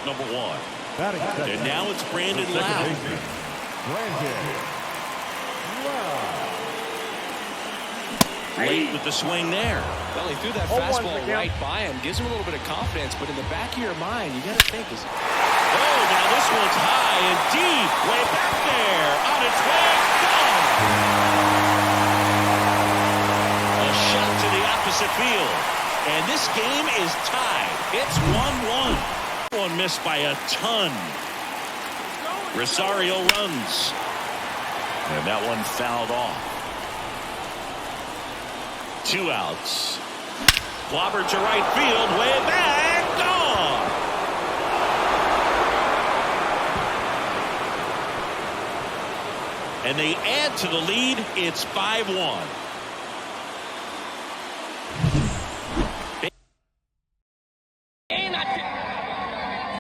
out number one. And now it's Brandon Lowe. Late with the swing there. Well, he threw that fastball right by him. Gives him a little bit of confidence, but in the back of your mind, you got to think. Oh, now this one's high and deep. Way back there. On its way. Gone. A shot to the opposite field. And this game is tied. It's 1-1. One missed by a ton. Rosario runs. And that one fouled off. 2 outs. Clobber to right field. Way back. Gone. And they add to the lead. It's 5-1.